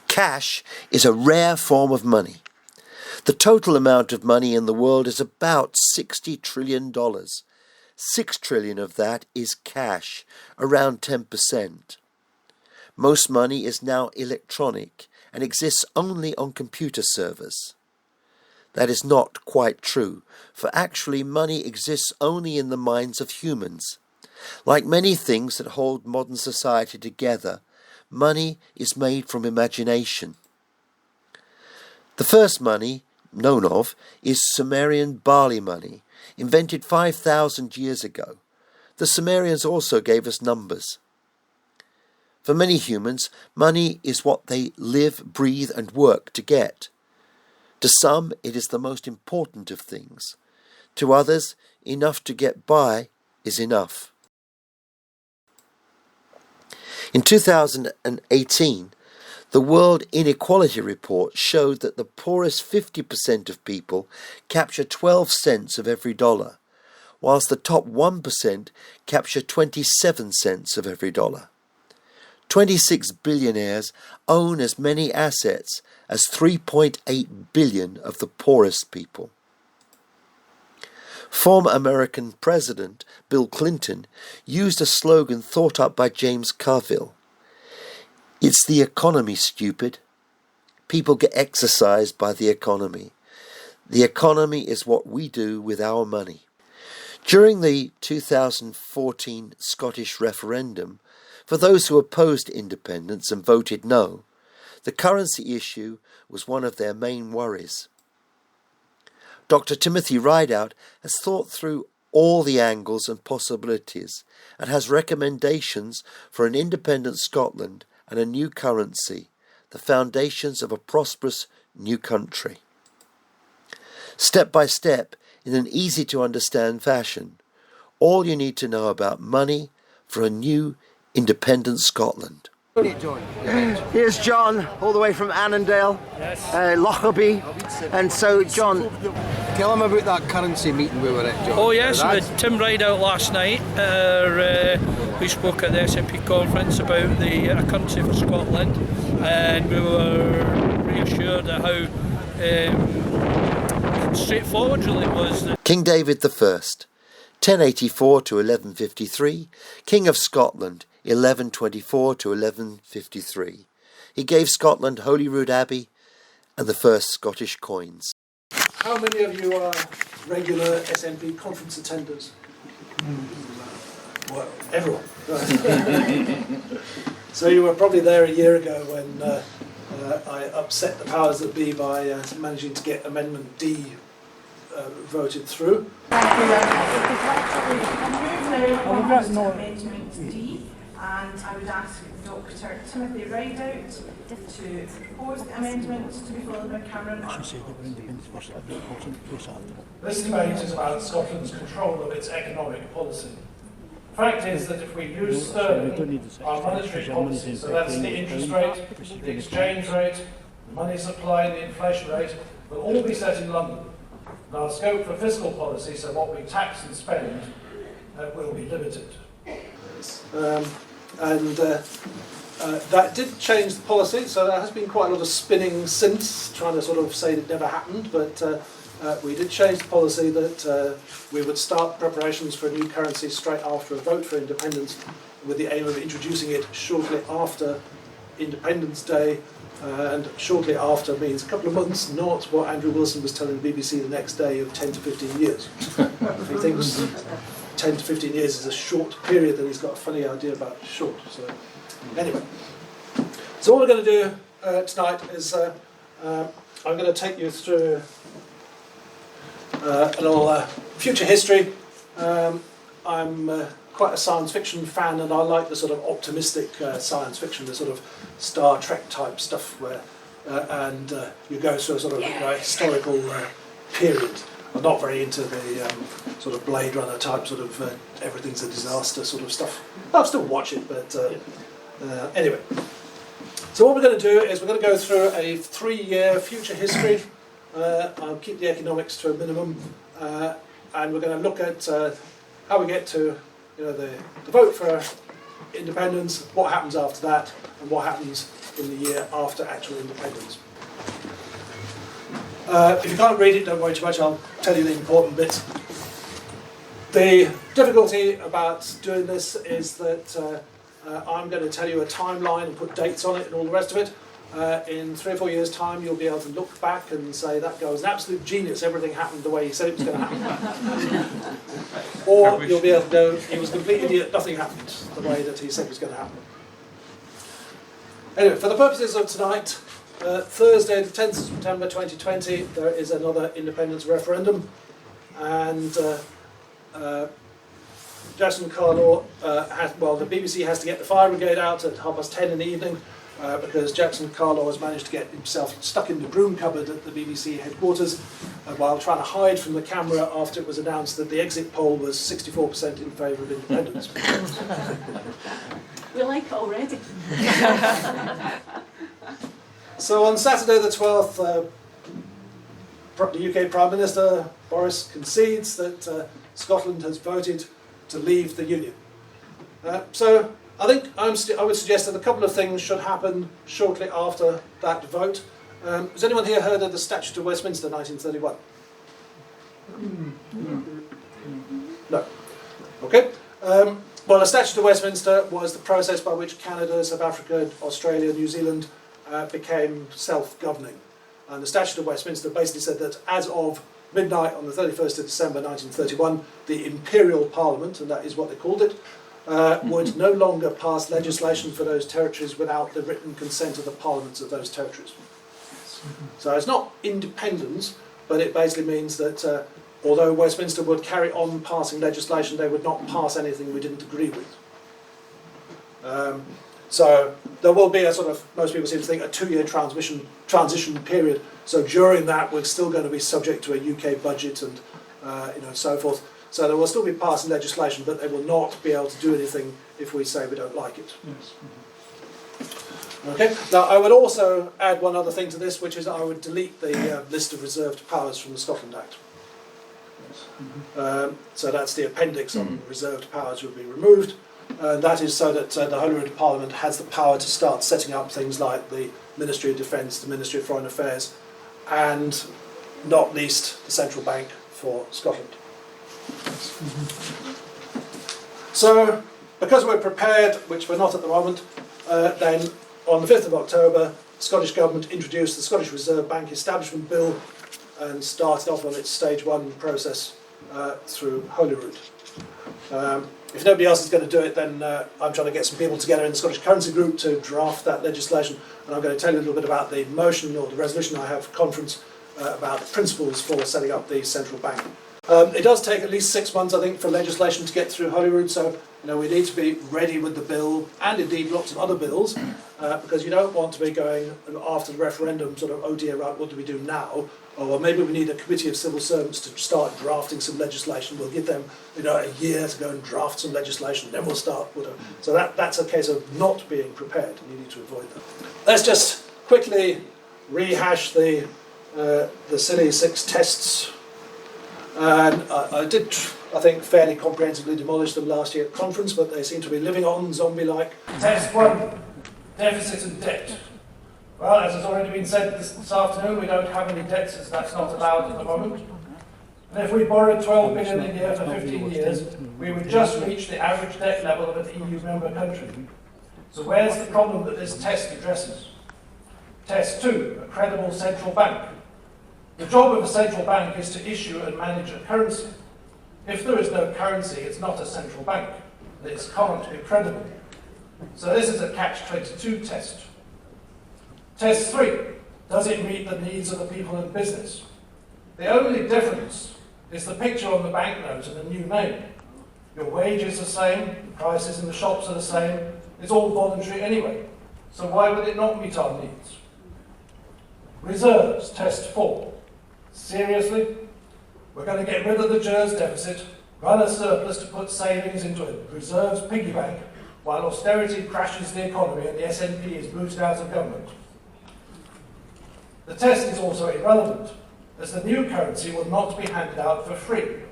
Cash is a rare form of money. The total amount of money in the world is about $60 trillion. 6 trillion of that is cash, around 10%. Most money is now electronic and exists only on computer servers. That is not quite true, for actually money exists only in the minds of humans. Like many things that hold modern society together, money is made from imagination. The first money known of is Sumerian barley money, invented 5,000 years ago. The Sumerians also gave us numbers. For many humans, money is what they live, breathe and work to get. To some, it is the most important of things. To others, enough to get by is enough. In 2018, the World Inequality Report showed that the poorest 50% of people capture 12 cents of every dollar, whilst the top 1% capture 27 cents of every dollar. 26 billionaires own as many assets as 3.8 billion of the poorest people. Former American President Bill Clinton used a slogan thought up by James Carville. It's the economy, stupid. People get exercised by the economy. The economy is what we do with our money. During the 2014 Scottish referendum, for those who opposed independence and voted no, the currency issue was one of their main worries. Dr. Timothy Rideout has thought through all the angles and possibilities and has recommendations for an independent Scotland and a new currency, the foundations of a prosperous new country. Step by step, in an easy-to-understand fashion, all you need to know about money for a new independent Scotland. Here's John, all the way from Annandale, Lockerbie. And so, John, tell him about that currency meeting we were at, John. Oh yes, we had Tim Rideout last night. We spoke at the SNP conference about the currency for Scotland, and we were reassured at how straightforward really it was. King David I, 1084 to 1153, King of Scotland, 1124 to 1153. He gave Scotland Holyrood Abbey and the first Scottish coins. How many of you are regular SNP conference attenders? Well, everyone. Right. So you were probably there a year ago when I upset the powers that be by managing to get Amendment D voted through. Amendment D, and I would ask Dr. Timothy Rideout to propose the amendment to be followed by Cameron. This debate is about Scotland's control of its economic policy. The fact is that if we use sterling, our monetary policy, so that's the interest rate, the exchange rate, the money supply, the inflation rate, will all be set in London. And our scope for fiscal policy, so what we tax and spend, will be limited. That did change the policy, so there has been quite a lot of spinning since, trying to sort of say it never happened, but we did change the policy that we would start preparations for a new currency straight after a vote for independence, with the aim of introducing it shortly after Independence Day, and shortly after means a couple of months, not what Andrew Wilson was telling the BBC the next day of 10 to 15 years. If he thinks 10 to 15 years is a short period, then he's got a funny idea about short. So anyway, so what we're going to do tonight is I'm going to take you through a little future history. I'm quite a science fiction fan, and I like the sort of optimistic science fiction, the sort of Star Trek type stuff where and you go through a sort of historical period. I'm not very into the sort of Blade Runner type sort of everything's a disaster sort of stuff. I'll still watch it, but anyway. So what we're going to do is we're going to go through a 3-year future history I'll keep the economics to a minimum, and we're going to look at how we get to the vote for independence, what happens after that, and what happens in the year after actual independence. If you can't read it, don't worry too much, I'll tell you the important bits. The difficulty about doing this is that I'm going to tell you a timeline and put dates on it and all the rest of it. In 3 or 4 years' time, you'll be able to look back and say that guy was an absolute genius, everything happened the way he said it was going to happen. Or you'll be able to go, he was a complete idiot, nothing happened the way that he said it was going to happen. Anyway, for the purposes of tonight, Thursday the 10th of September 2020, there is another independence referendum, and Jackson Carlaw the BBC has to get the fire brigade out at 10:30 in the evening, because Jackson Carlaw has managed to get himself stuck in the broom cupboard at the BBC headquarters while trying to hide from the camera after it was announced that the exit poll was 64% in favour of independence. We like it already. So on Saturday the 12th, the UK Prime Minister Boris concedes that Scotland has voted to leave the Union. So I think I would suggest that a couple of things should happen shortly after that vote. Has anyone here heard of the Statute of Westminster 1931? No. Okay. Well, the Statute of Westminster was the process by which Canada, South Africa, Australia, New Zealand became self-governing. And the Statute of Westminster basically said that as of midnight on the 31st of December 1931, the Imperial Parliament, and that is what they called it, would no longer pass legislation for those territories without the written consent of the parliaments of those territories. So it's not independence, but it basically means that although Westminster would carry on passing legislation, they would not pass anything we didn't agree with. So there will be a sort of, most people seem to think, a 2-year transition period. So during that, we're still going to be subject to a UK budget and so forth. So they will still be passing legislation, but they will not be able to do anything if we say we don't like it. Yes. Okay. Now I would also add one other thing to this, which is I would delete the list of reserved powers from the Scotland Act. So that's the appendix on reserved powers would be removed. That is so that the Holy Rood Parliament has the power to start setting up things like the Ministry of Defence, the Ministry of Foreign Affairs, and not least the Central Bank for Scotland. So, because we're prepared, which we're not at the moment, then on the 5th of October, the Scottish Government introduced the Scottish Reserve Bank Establishment Bill and started off on its stage 1 process through Holyrood. If nobody else is going to do it, then I'm trying to get some people together in the Scottish Currency Group to draft that legislation, and I'm going to tell you a little bit about the motion or the resolution I have for conference about the principles for setting up the central bank. It does take at least 6 months, I think, for legislation to get through Holyrood, so we need to be ready with the bill, and indeed lots of other bills, because you don't want to be going after the referendum, sort of, oh dear, right, what do we do now? Or well, maybe we need a committee of civil servants to start drafting some legislation. We'll give them, a year to go and draft some legislation, then we'll start. So that's a case of not being prepared, and you need to avoid that. Let's just quickly rehash the silly 6 tests. And I did, I think, fairly comprehensively demolish them last year at conference, but they seem to be living on, zombie-like. Test 1, deficit and debt. Well, as has already been said this afternoon, we don't have any debts, as that's not allowed at the moment. And if we borrowed 12 billion a year for 15 years, we would just reach the average debt level of an EU member country. So where's the problem that this test addresses? Test 2, a credible central bank. The job of a central bank is to issue and manage a currency. If there is no currency, it's not a central bank. It can't be credible. So this is a catch-22 test. Test 3, does it meet the needs of the people in business? The only difference is the picture on the banknote and the new name. Your wage is the same, the prices in the shops are the same, it's all voluntary anyway. So why would it not meet our needs? Reserves, test 4. Seriously? We're going to get rid of the JERS deficit, run a surplus to put savings into a reserves piggy bank, while austerity crashes the economy and the SNP is booted out of government. The test is also irrelevant. as the new currency will not be handed out for free.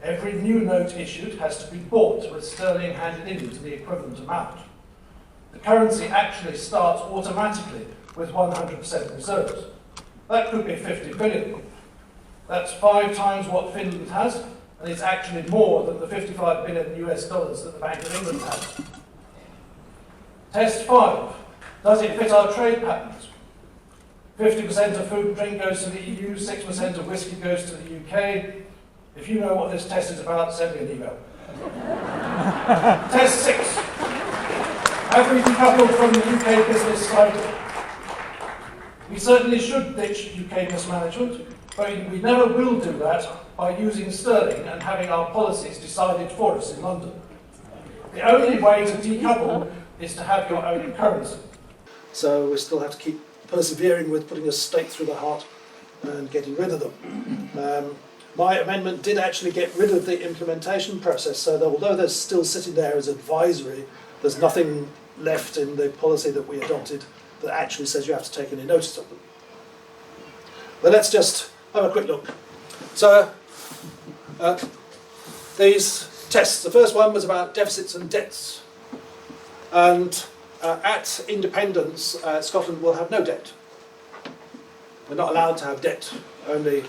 Every new note issued has to be bought with sterling handed in to the equivalent amount. The currency actually starts automatically with 100% reserves. That could be 50 billion. That's 5 times what Finland has, and it's actually more than the 55 billion US dollars that the Bank of England has. Test 5. Does it fit our trade patterns? 50% of food and drink goes to the EU, 6% of whiskey goes to the UK. If you know what this test is about, send me an email. Test 6. Have we decoupled from the UK business cycle? We certainly should ditch UK mismanagement, but we never will do that by using sterling and having our policies decided for us in London. The only way to decouple is to have your own currency. So we still have to keep persevering with putting a stake through the heart and getting rid of them. My amendment did actually get rid of the implementation process, so that although they're still sitting there as advisory, there's nothing left in the policy that we adopted that actually says you have to take any notice of them. But let's just have a quick look. So, these tests, the first one was about deficits and debts. And at independence, Scotland will have no debt. We're not allowed to have debt. Only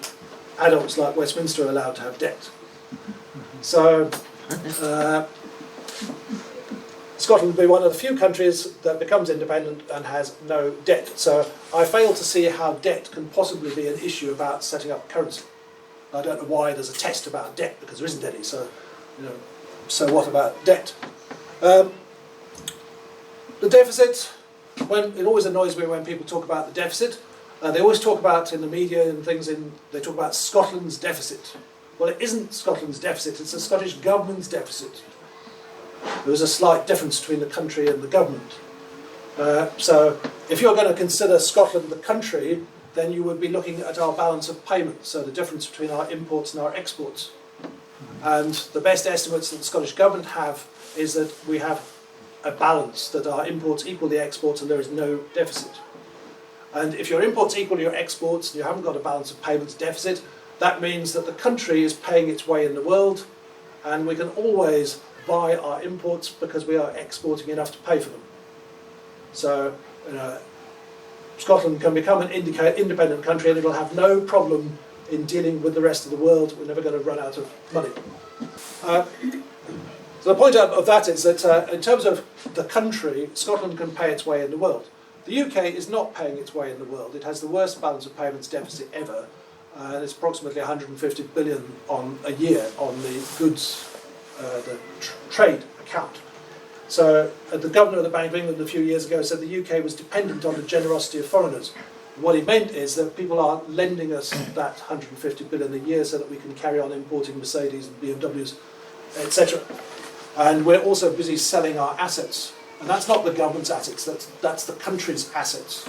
adults like Westminster are allowed to have debt. So, Scotland will be one of the few countries that becomes independent and has no debt. So I fail to see how debt can possibly be an issue about setting up currency. I don't know why there's a test about debt, because there isn't any. So, so what about debt? The deficit, it always annoys me when people talk about the deficit. They always talk about in the media and things, they talk about Scotland's deficit. Well, it isn't Scotland's deficit, it's the Scottish Government's deficit. There is a slight difference between the country and the government. So if you're going to consider Scotland the country, then you would be looking at our balance of payments, so the difference between our imports and our exports. And the best estimates that the Scottish Government have is that we have a balance, that our imports equal the exports and there is no deficit. And if your imports equal your exports and you haven't got a balance of payments deficit, that means that the country is paying its way in the world, and we can always buy our imports because we are exporting enough to pay for them. So Scotland can become an independent country and it'll have no problem in dealing with the rest of the world. We're never going to run out of money. So the point of that is that in terms of the country, Scotland can pay its way in the world. The UK is not paying its way in the world. It has the worst balance of payments deficit ever. It's approximately 150 billion a year on the goods, the trade account. So the governor of the Bank of England a few years ago said the UK was dependent on the generosity of foreigners. What he meant is that people are lending us that 150 billion a year so that we can carry on importing Mercedes and BMWs, etc. And we're also busy selling our assets. And that's not the government's assets, that's the country's assets.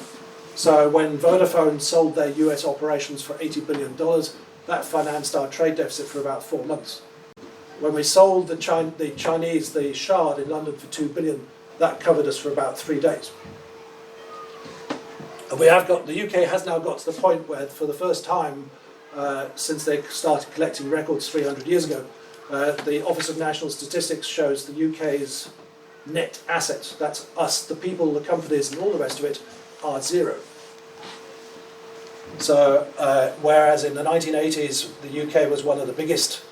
So when Vodafone sold their US operations for $80 billion, that financed our trade deficit for about 4 months. When we sold the Chinese, the Shard in London for $2 billion, that covered us for about 3 days. And the UK has now got to the point where, for the first time since they started collecting records 300 years ago, the Office of National Statistics shows the UK's net assets, that's us, the people, the companies and all the rest of it, are zero. So whereas in the 1980s the UK was one of the biggest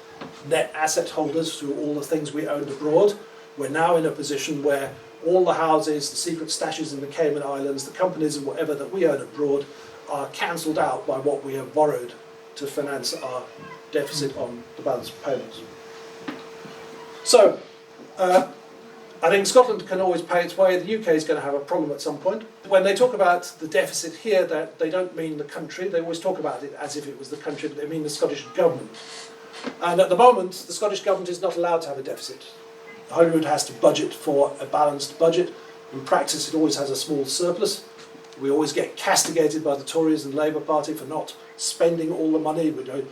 net asset holders through all the things we owned abroad, we're now in a position where all the houses, the secret stashes in the Cayman Islands, the companies and whatever that we own abroad are cancelled out by what we have borrowed to finance our deficit on the balance of payments. So I think Scotland can always pay its way. The UK is going to have a problem at some point. When they talk about the deficit here, they don't mean the country. They always talk about it as if it was the country, but they mean the Scottish Government. And at the moment, the Scottish Government is not allowed to have a deficit. Holyrood has to budget for a balanced budget. In practice, it always has a small surplus. We always get castigated by the Tories and Labour Party for not spending all the money. We go,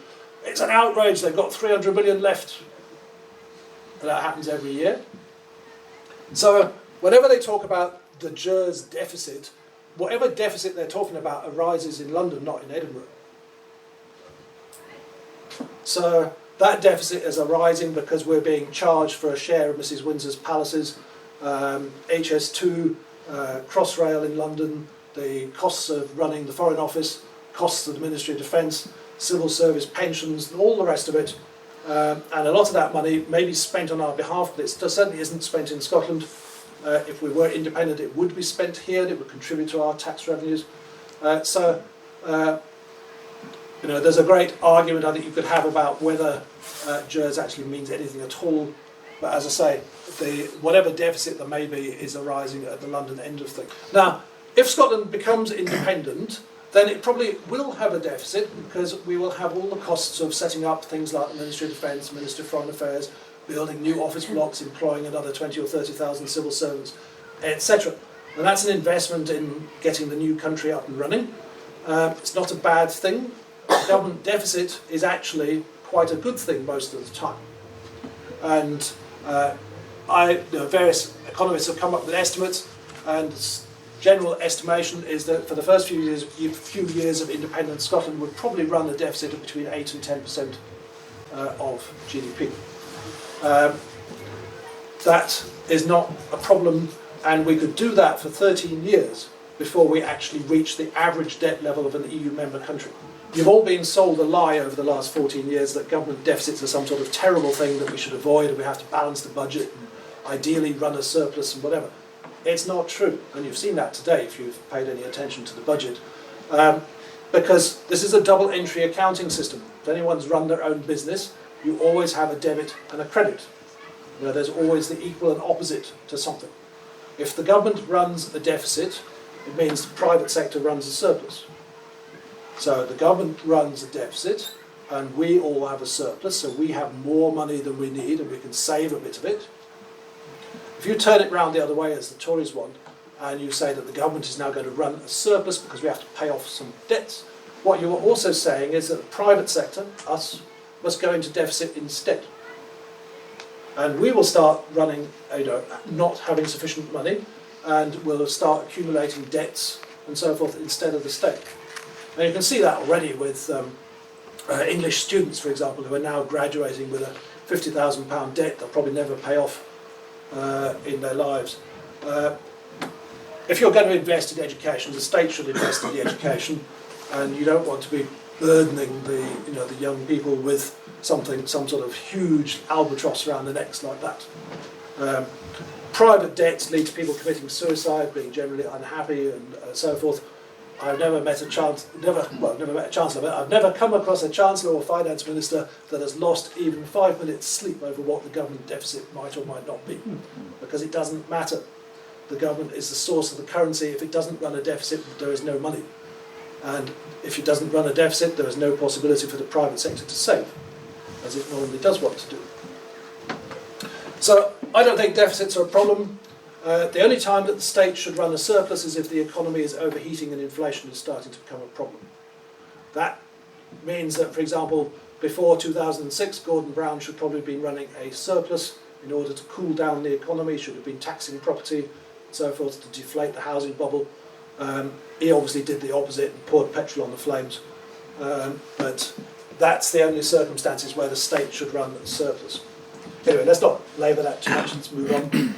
it's an outrage, they've got 300 million left. And that happens every year. So whenever they talk about the JERS deficit, whatever deficit they're talking about arises in London, not in Edinburgh. So that deficit is arising because we're being charged for a share of Mrs. Windsor's palaces, HS2, Crossrail in London, the costs of running the Foreign Office, costs of the Ministry of Defence, civil service pensions, and all the rest of it. And a lot of that money may be spent on our behalf, but it certainly isn't spent in Scotland. If we were independent, it would be spent here, and it would contribute to our tax revenues. You know, there's a great argument I think you could have about whether JERS actually means anything at all. But as I say, whatever deficit there may be is arising at the London end of things. Now, if Scotland becomes independent, then it probably will have a deficit because we will have all the costs of setting up things like the Ministry of Defence, Ministry of Foreign Affairs, building new office blocks, employing another 20 or 30,000 civil servants, etc. And that's an investment in getting the new country up and running. It's not a bad thing. Government deficit is actually quite a good thing most of the time. And various economists have come up with estimates, and general estimation is that for the first few years of independent Scotland would probably run a deficit of between 8 and 10% of GDP. That is not a problem, and we could do that for 13 years before we actually reach the average debt level of an EU member country. You've all been sold a lie over the last 14 years that government deficits are some sort of terrible thing that we should avoid, and we have to balance the budget and ideally run a surplus and whatever. It's not true, and you've seen that today if you've paid any attention to the budget, because this is a double entry accounting system. If anyone's run their own business, you always have a debit and a credit. You know, there's always the equal and opposite to something. If the government runs a deficit, it means the private sector runs a surplus. So the government runs a deficit, and we all have a surplus, so we have more money than we need, and we can save a bit of it. If you turn it round the other way, as the Tories want, and you say that the government is now going to run a surplus because we have to pay off some debts, what you are also saying is that the private sector, us, must go into deficit instead. And we will start running, not having sufficient money, and we'll start accumulating debts and so forth instead of the state. And you can see that already with English students, for example, who are now graduating with a £50,000 debt they'll probably never pay off in their lives. If you're going to invest in education, the state should invest in the education, and you don't want to be burdening the young people with some sort of huge albatross around the necks like that. Private debts lead to people committing suicide, being generally unhappy, and so forth. I've never met a chancellor, but I've never come across a chancellor or finance minister that has lost even 5 minutes sleep over what the government deficit might or might not be, because it doesn't matter. The government is the source of the currency. If it doesn't run a deficit, there is no money. And if it doesn't run a deficit, there is no possibility for the private sector to save, as it normally does want to do. So I don't think deficits are a problem. The only time that the state should run a surplus is if the economy is overheating and inflation is starting to become a problem. That means that, for example, before 2006, Gordon Brown should probably have been running a surplus in order to cool down the economy, should have been taxing property and so forth to deflate the housing bubble. He obviously did the opposite and poured petrol on the flames. But that's the only circumstances where the state should run a surplus. Anyway, let's not labour that too much, let's move on.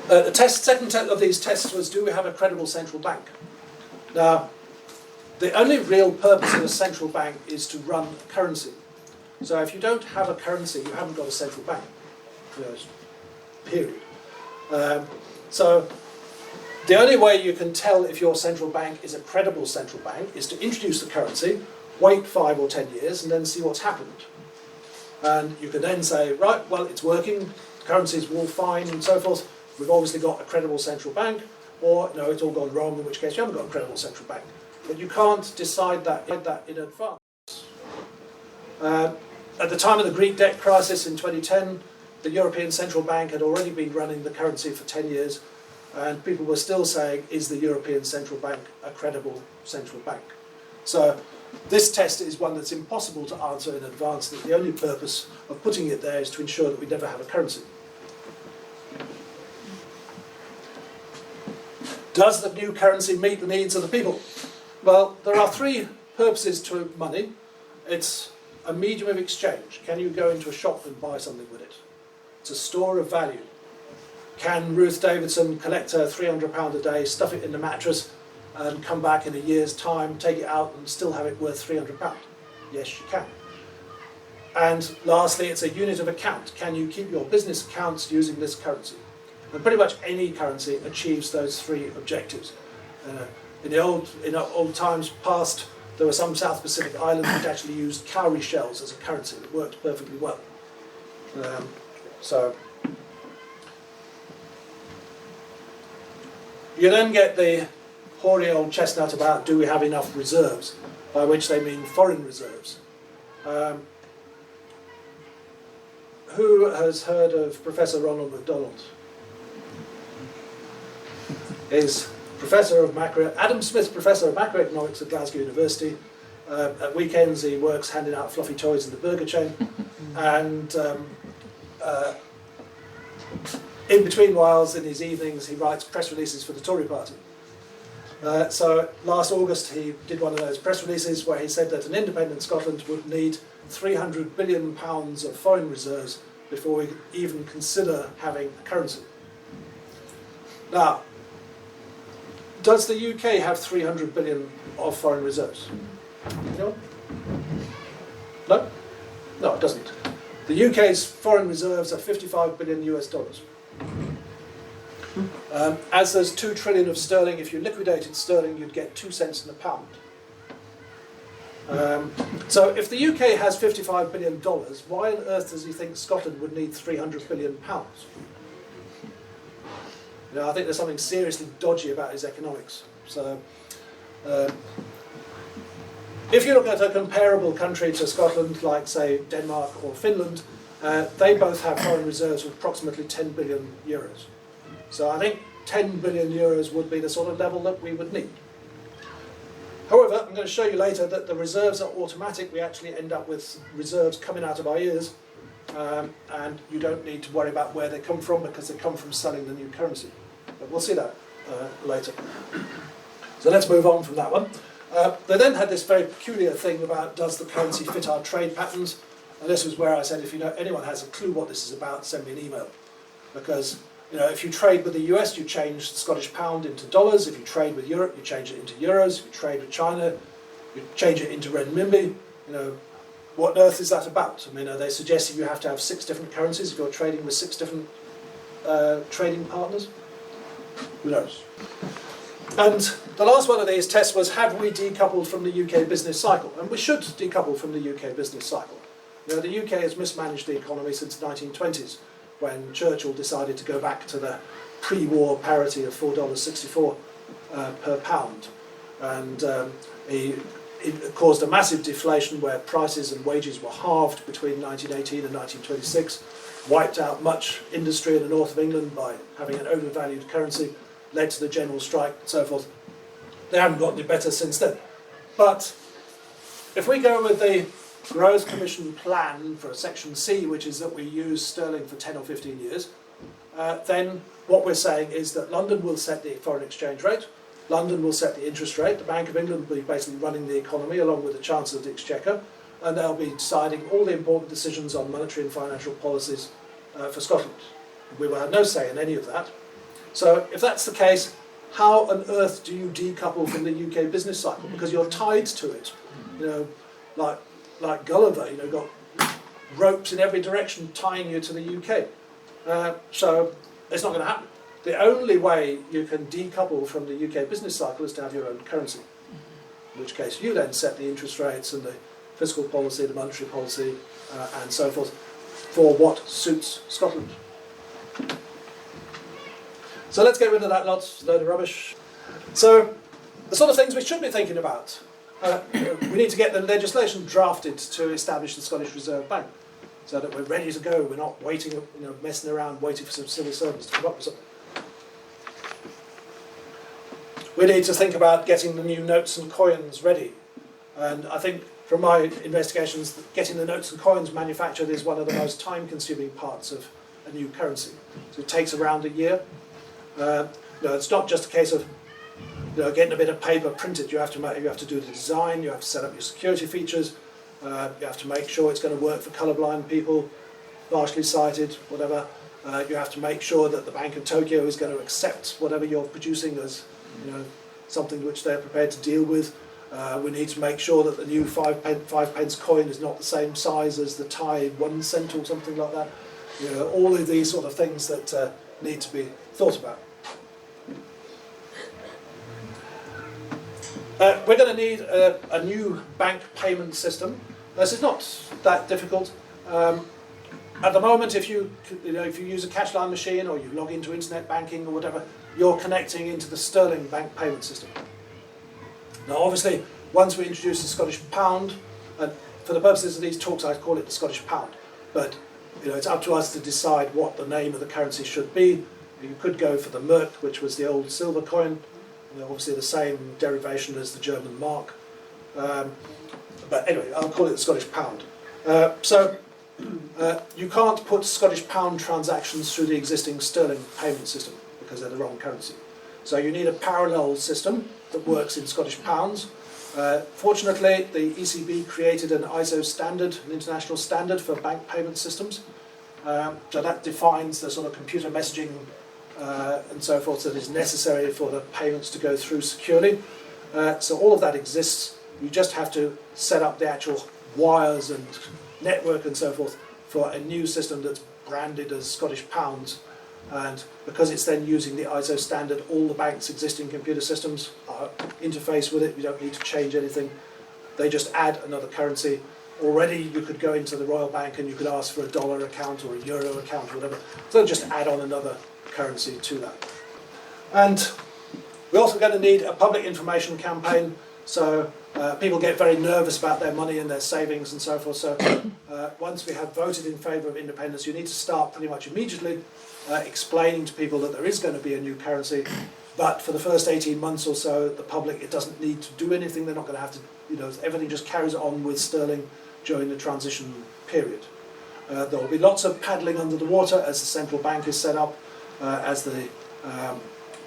The second of these tests was, do we have a credible central bank? Now, the only real purpose of a central bank is to run a currency. So if you don't have a currency, you haven't got a central bank. Period. So the only way you can tell if your central bank is a credible central bank is to introduce the currency, wait 5 or 10 years, and then see what's happened. And you can then say, right, well, it's working, currency's all fine, and so forth. We've obviously got a credible central bank, or no, it's all gone wrong, in which case you haven't got a credible central bank. But you can't decide that in advance. At the time of the Greek debt crisis in 2010, the European Central Bank had already been running the currency for 10 years, and people were still saying, is the European Central Bank a credible central bank? So this test is one that's impossible to answer in advance, that the only purpose of putting it there is to ensure that we never have a currency. Does the new currency meet the needs of the people? Well, there are 3 purposes to money. It's a medium of exchange. Can you go into a shop and buy something with it? It's a store of value. Can Ruth Davidson collect her £300 a day, stuff it in the mattress, and come back in a year's time, take it out and still have it worth £300? Yes, she can. And lastly, it's a unit of account. Can you keep your business accounts using this currency? And pretty much any currency achieves those three objectives. In old times past, there were some South Pacific islands which actually used cowrie shells as a currency. It worked perfectly well. So you then get the hoary old chestnut about do we have enough reserves, by which they mean foreign reserves. Who has heard of Professor Ronald McDonald? He's Professor of Adam Smith, Professor of Macroeconomics at Glasgow University. At weekends he works handing out fluffy toys in the burger chain, and in between whiles, in his evenings, he writes press releases for the Tory party. So last August he did one of those press releases where he said that an independent Scotland would need £300 billion of foreign reserves before we even consider having a currency. Now, does the UK have 300 billion of foreign reserves? No? No? No, it doesn't. The UK's foreign reserves are 55 billion US dollars. As there's 2 trillion of sterling, if you liquidated sterling, you'd get 2 cents in the pound. So if the UK has $55 billion, why on earth does he think Scotland would need 300 billion pounds? You know, I think there's something seriously dodgy about his economics. So, if you look at a comparable country to Scotland, like say Denmark or Finland, they both have foreign reserves of approximately 10 billion euros. So I think 10 billion euros would be the sort of level that we would need. However, I'm going to show you later that the reserves are automatic. We actually end up with reserves coming out of our ears, and you don't need to worry about where they come from because they come from selling the new currency. But we'll see that later. So let's move on from that one. They then had this very peculiar thing about does the currency fit our trade patterns? And this was where I said if anyone has a clue what this is about, send me an email. Because if you trade with the US, you change the Scottish pound into dollars. If you trade with Europe, you change it into euros. If you trade with China, you change it into renminbi. What on earth is that about? I mean, are they suggesting you have to have 6 different currencies if you're trading with 6 different trading partners? Who knows? And the last one of these tests was, have we decoupled from the UK business cycle? And we should decouple from the UK business cycle. The UK has mismanaged the economy since the 1920s, when Churchill decided to go back to the pre-war parity of $4.64 per pound. And it caused a massive deflation where prices and wages were halved between 1918 and 1926, wiped out much industry in the north of England by having an overvalued currency, led to the general strike and so forth. They haven't got any better since then. But if we go with the Growth Commission plan for Section C, which is that we use sterling for 10 or 15 years, then what we're saying is that London will set the foreign exchange rate, London will set the interest rate, the Bank of England will be basically running the economy along with the Chancellor of the Exchequer, and they'll be deciding all the important decisions on monetary and financial policies for Scotland. We will have no say in any of that. So if that's the case, how on earth do you decouple from the UK business cycle? Because you're tied to it, like Gulliver, got ropes in every direction tying you to the UK. So it's not going to happen. The only way you can decouple from the UK business cycle is to have your own currency, in which case you then set the interest rates and the fiscal policy, the monetary policy, and so forth, for what suits Scotland. So let's get rid of that load of rubbish. So the sort of things we should be thinking about. We need to get the legislation drafted to establish the Scottish Reserve Bank, so that we're ready to go. We're not waiting, messing around, waiting for some civil servants to come up with something. We need to think about getting the new notes and coins ready. And I think from my investigations, getting the notes and coins manufactured is one of the most time-consuming parts of a new currency. So it takes around a year. It's not just a case of getting a bit of paper printed. You have to do the design, you have to set up your security features, You have to make sure it's going to work for colourblind people, partially sighted, whatever. You have to make sure that the Bank of Tokyo is going to accept whatever you're producing as, something which they're prepared to deal with. We need to make sure that the new 5 pence coin is not the same size as the Thai 1 cent or something like that. All of these sort of things that need to be thought about. We're going to need a new bank payment system. This is not that difficult. At the moment, if you use a cash line machine or you log into internet banking or whatever, you're connecting into the sterling bank payment system. Now, obviously, once we introduce the Scottish pound, and for the purposes of these talks, I call it the Scottish pound, but it's up to us to decide what the name of the currency should be. You could go for the Merk, which was the old silver coin, obviously the same derivation as the German mark. But anyway, I'll call it the Scottish pound. You can't put Scottish pound transactions through the existing sterling payment system because they're the wrong currency. So you need a parallel system that works in Scottish pounds. Fortunately, the ECB created an ISO standard, an international standard for bank payment systems. So that defines the sort of computer messaging and so forth that is necessary for the payments to go through securely. So all of that exists. You just have to set up the actual wires and network and so forth for a new system that's branded as Scottish pounds. And because it's then using the ISO standard, all the bank's existing computer systems are interface with it. You don't need to change anything. They just add another currency. Already you could go into the Royal Bank and you could ask for a dollar account or a euro account or whatever. So just add on another currency to that. And we're also going to need a public information campaign. So people get very nervous about their money and their savings and so forth. So once we have voted in favour of independence, you need to start pretty much immediately explaining to people that there is going to be a new currency. But for the first 18 months or so, the public, it doesn't need to do anything. They're not going to have to, everything just carries on with sterling during the transition period. There will be lots of paddling under the water as the central bank is set up, as the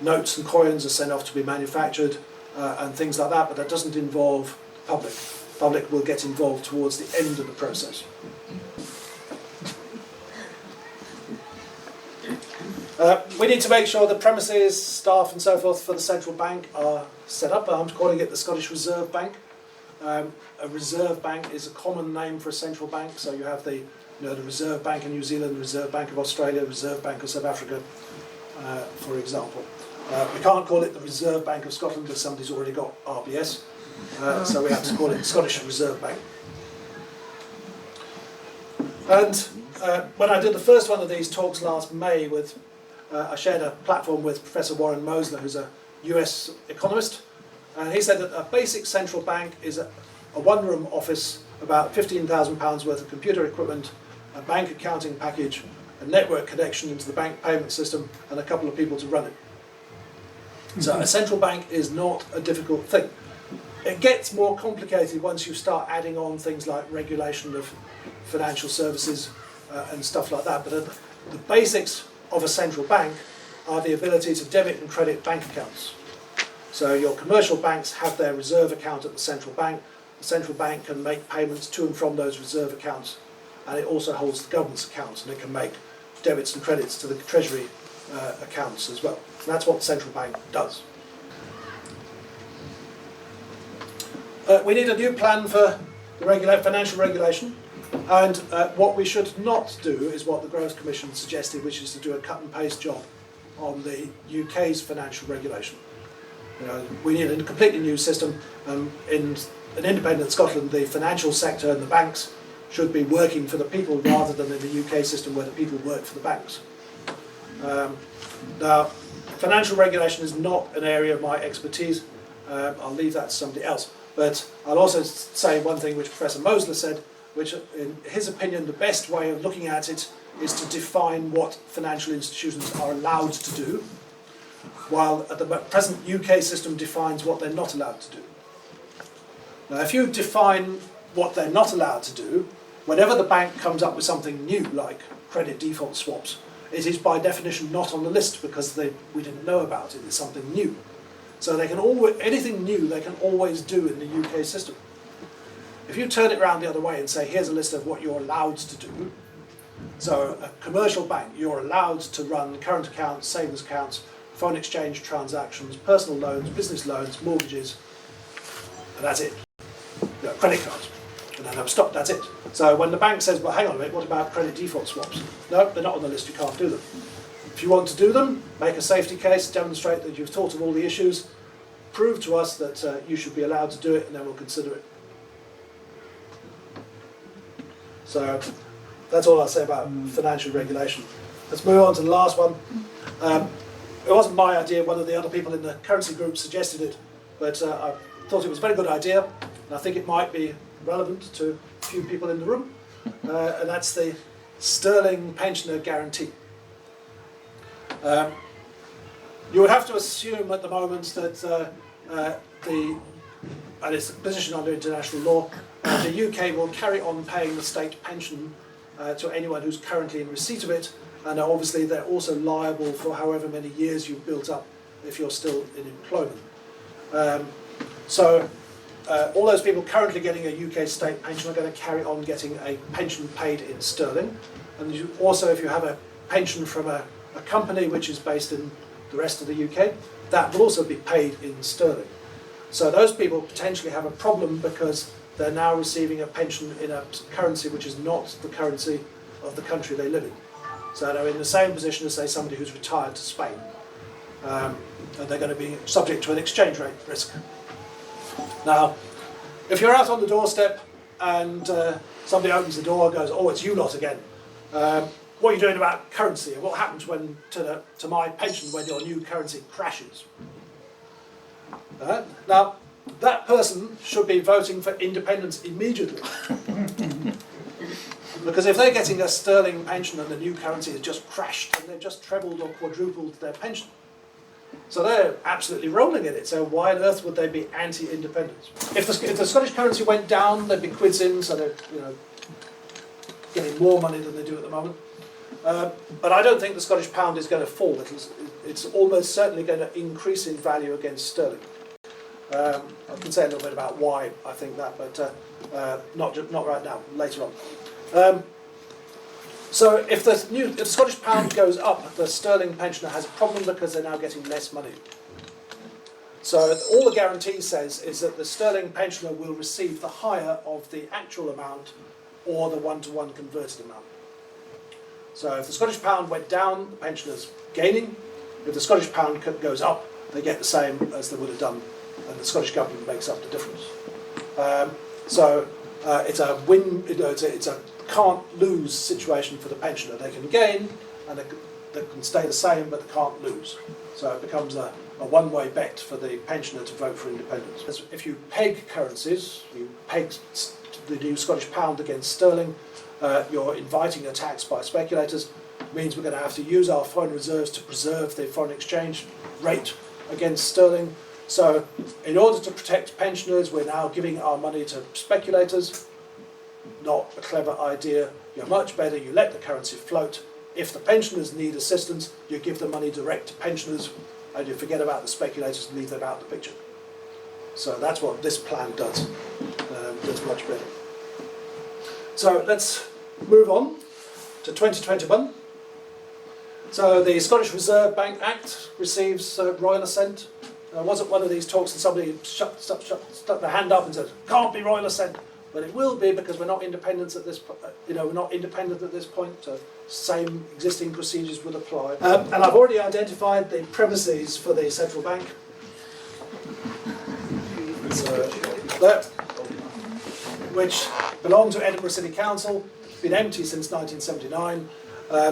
notes and coins are sent off to be manufactured, and things like that, but that doesn't involve the public. The public will get involved towards the end of the process. We need to make sure the premises, staff and so forth for the central bank are set up. I'm calling it the Scottish Reserve Bank. A Reserve Bank is a common name for a central bank, so you have the Reserve Bank of New Zealand, the Reserve Bank of Australia, Reserve Bank of South Africa, for example. We can't call it the Reserve Bank of Scotland because somebody's already got RBS, so we have to call it the Scottish Reserve Bank. And when I did the first one of these talks last May, I shared a platform with Professor Warren Mosler, who's a US economist, and he said that a basic central bank is a one-room office, about £15,000 worth of computer equipment, a bank accounting package, a network connection into the bank payment system, and a couple of people to run it. So a central bank is not a difficult thing. It gets more complicated once you start adding on things like regulation of financial services and stuff like that. But the basics of a central bank are the ability to debit and credit bank accounts. So your commercial banks have their reserve account at the central bank. The central bank can make payments to and from those reserve accounts, and it also holds the government's accounts, and it can make debits and credits to the treasury accounts as well. And that's what the central bank does. We need a new plan for the financial regulation, and what we should not do is what the Growth Commission suggested, which is to do a cut and paste job on the UK's financial regulation. We need a completely new system. In an independent Scotland, the financial sector and the banks should be working for the people rather than in the UK system where the people work for the banks. Now, financial regulation is not an area of my expertise. I'll leave that to somebody else. But I'll also say one thing which Professor Mosler said, which in his opinion the best way of looking at it is to define what financial institutions are allowed to do, while at the present UK system defines what they're not allowed to do. Now, if you define what they're not allowed to do, whenever the bank comes up with something new, like credit default swaps, it is by definition not on the list because we didn't know about it. It's something new. So they can anything new they can always do in the UK system. If you turn it around the other way and say, here's a list of what you're allowed to do, so a commercial bank, you're allowed to run current accounts, savings accounts, foreign exchange transactions, personal loans, business loans, mortgages, and that's it. Credit cards. And then stop, that's it. So when the bank says, well, hang on a minute, what about credit default swaps? No, they're not on the list, you can't do them. If you want to do them, make a safety case, demonstrate that you've thought of all the issues, prove to us that you should be allowed to do it, and then we'll consider it. So that's all I'll say about financial regulation. Let's move on to the last one. It wasn't my idea, one of the other people in the currency group suggested it, but I thought it was a very good idea, and I think it might be relevant to a few people in the room, and that's the sterling pensioner guarantee. You would have to assume at the moment that and it's a position under international law, the UK will carry on paying the state pension to anyone who's currently in receipt of it, and obviously they're also liable for however many years you've built up if you're still in employment. So all those people currently getting a UK state pension are going to carry on getting a pension paid in sterling, and you also, if you have a pension from a company which is based in the rest of the UK, that will also be paid in sterling. So those people potentially have a problem because they're now receiving a pension in a currency which is not the currency of the country they live in. So they're in the same position as, say, somebody who's retired to Spain. And they're going to be subject to an exchange rate risk. Now, if you're out on the doorstep and somebody opens the door and goes, oh, it's you lot again, what are you doing about currency? And what happens when to my pension when your new currency crashes? Now, that person should be voting for independence immediately. Because if they're getting a sterling pension and the new currency has just crashed and they've just trebled or quadrupled their pension, so they're absolutely rolling in it. So why on earth would they be anti-independence? If the Scottish currency went down, there'd be quids in, so they're getting more money than they do at the moment. But I don't think the Scottish pound is going to fall. It's almost certainly going to increase in value against sterling. I can say a little bit about why I think that, but not right now, later on. So if the Scottish pound goes up, the sterling pensioner has a problem because they're now getting less money. So all the guarantee says is that the sterling pensioner will receive the higher of the actual amount or the one-to-one converted amount. So if the Scottish pound went down, the pensioner's gaining. If the Scottish pound goes up, they get the same as they would have done, and the Scottish government makes up the difference. It's a win. It's a can't-lose situation for the pensioner. They can gain, and they can stay the same, but they can't lose. So it becomes a one-way bet for the pensioner to vote for independence. If you peg currencies, you peg the new Scottish pound against sterling, you're inviting attacks by speculators. It means we're going to have to use our foreign reserves to preserve the foreign exchange rate against sterling. So in order to protect pensioners, we're now giving our money to speculators. Not a clever idea. You're much better, you let the currency float. If the pensioners need assistance, you give the money direct to pensioners, and you forget about the speculators and leave them out of the picture. So that's what this plan does. It's much better. So let's move on to 2021. So the Scottish Reserve Bank Act receives royal assent. Wasn't one of these talks and somebody stuck their hand up and said, "Can't be royal assent," but it will be because we're not independent at this. We're not independent at this point. So same existing procedures will apply. And I've already identified the premises for the central bank. Which belong to Edinburgh City Council. It's been empty since 1979.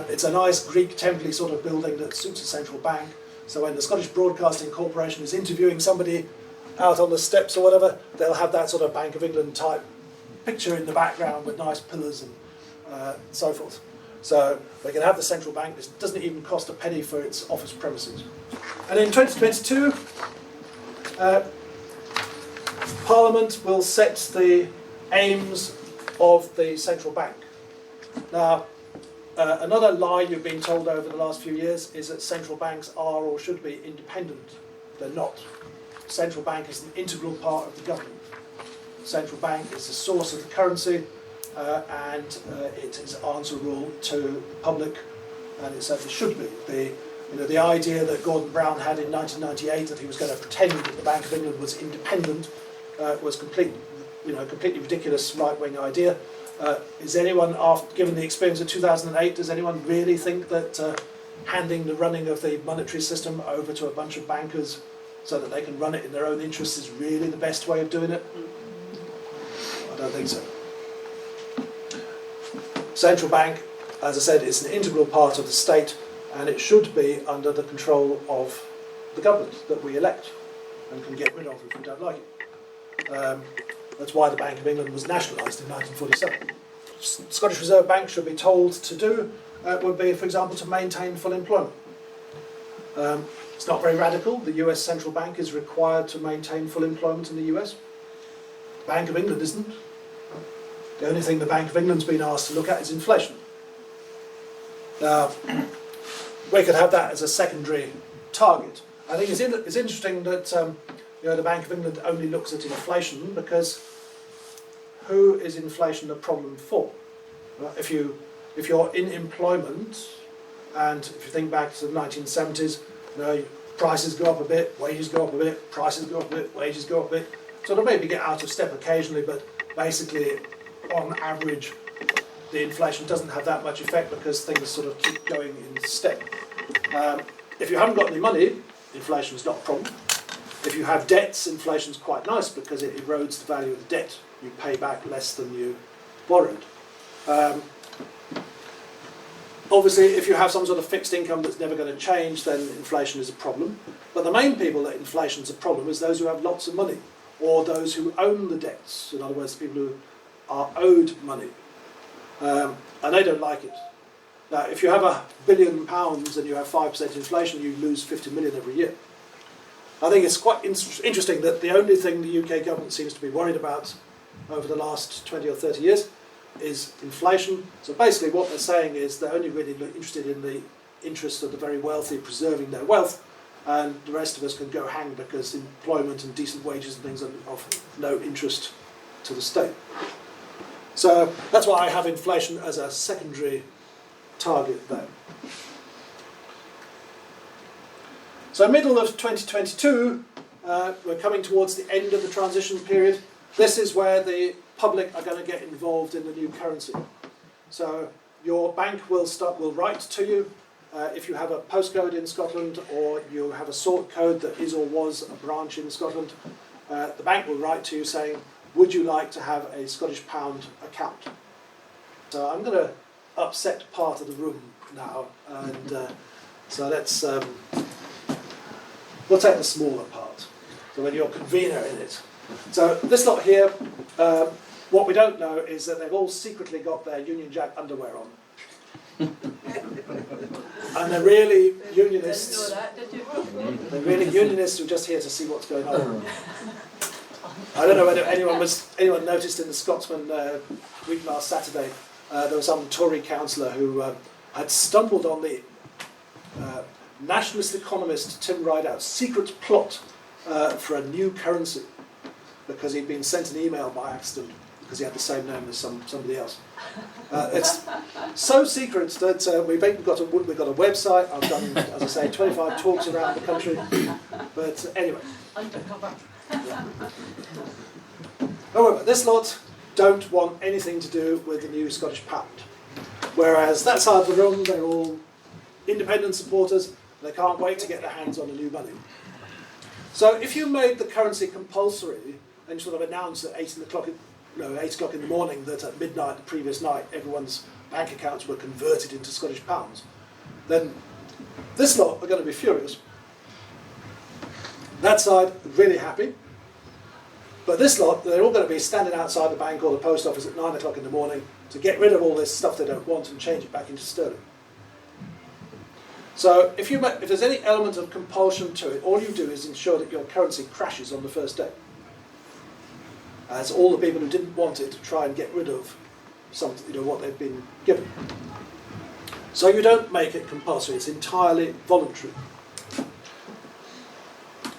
It's a nice Greek temple sort of building that suits a central bank. So when the Scottish Broadcasting Corporation is interviewing somebody out on the steps or whatever, they'll have that sort of Bank of England type picture in the background with nice pillars and so forth. So we can have the central bank. This doesn't even cost a penny for its office premises. And in 2022, Parliament will set the aims of the central bank. Now, another lie you've been told over the last few years is that central banks are or should be independent. They're not. Central bank is an integral part of the government. central bank is the source of the currency, and it is answerable to the public, and it certainly should be. The idea that Gordon Brown had in 1998 that he was going to pretend that the Bank of England was independent was completely ridiculous right-wing idea. Is anyone, given the experience of 2008, does anyone really think that handing the running of the monetary system over to a bunch of bankers so that they can run it in their own interests is really the best way of doing it? I don't think so. Central bank, as I said, is an integral part of the state, and it should be under the control of the government that we elect and can get rid of if we don't like it. That's why the Bank of England was nationalised in 1947. Scottish Reserve Bank should be told to do would be, for example, to maintain full employment. It's not very radical. The US Central Bank is required to maintain full employment in the US. Bank of England isn't. The only thing the Bank of England's been asked to look at is inflation. Now, we could have that as a secondary target. I think it's interesting that the Bank of England only looks at inflation, because who is inflation a problem for? If you're in employment, and if you think back to the 1970s, prices go up a bit, wages go up a bit, prices go up a bit, wages go up a bit. So they'll maybe get out of step occasionally, but basically, on average, the inflation doesn't have that much effect because things sort of keep going in step. If you haven't got any money, inflation is not a problem. If you have debts, inflation is quite nice because it erodes the value of the debt. You pay back less than you borrowed. Obviously, if you have some sort of fixed income that's never going to change, then inflation is a problem. But the main people that inflation is a problem is those who have lots of money, or those who own the debts. In other words, people who are owed money. And they don't like it. Now, if you have £1 billion and you have 5% inflation, you lose 50 million every year. I think it's quite interesting that the only thing the UK government seems to be worried about over the last 20 or 30 years is inflation. So basically what they're saying is they're only really interested in the interests of the very wealthy preserving their wealth, and the rest of us can go hang because employment and decent wages and things are of no interest to the state. So that's why I have inflation as a secondary target there. So middle of 2022, we're coming towards the end of the transition period. This is where the public are going to get involved in the new currency. So your bank will write to you if you have a postcode in Scotland, or you have a sort code that is or was a branch in Scotland. The bank will write to you saying, would you like to have a Scottish pound account? So I'm going to upset part of the room now, and so let's we'll take the smaller part. So when you're convener in it. So this lot here, what we don't know is that they've all secretly got their Union Jack underwear on. And they're really unionists. They're really unionists who are just here to see what's going on. I don't know whether anyone noticed in the Scotsman week last Saturday, there was some Tory councillor who had stumbled on the nationalist economist Tim Rideout's secret plot for a new currency, because he'd been sent an email by accident because he had the same name as somebody else. It's so secret that we've got a website. I've done, as I say, 25 talks around the country. But anyway. Undercover. However, this lot don't want anything to do with the new Scottish pound. Whereas that side of the room, they're all independent supporters. They can't wait to get their hands on the new money. So if you made the currency compulsory and sort of announced at 8 o'clock in the morning that at midnight the previous night everyone's bank accounts were converted into Scottish pounds, then this lot are going to be furious. That side, really happy. But this lot, they're all going to be standing outside the bank or the post office at 9 o'clock in the morning to get rid of all this stuff they don't want and change it back into sterling. So if there's any element of compulsion to it, all you do is ensure that your currency crashes on the first day. As all the people who didn't want it try and get rid of something, what they've been given. So you don't make it compulsory, it's entirely voluntary.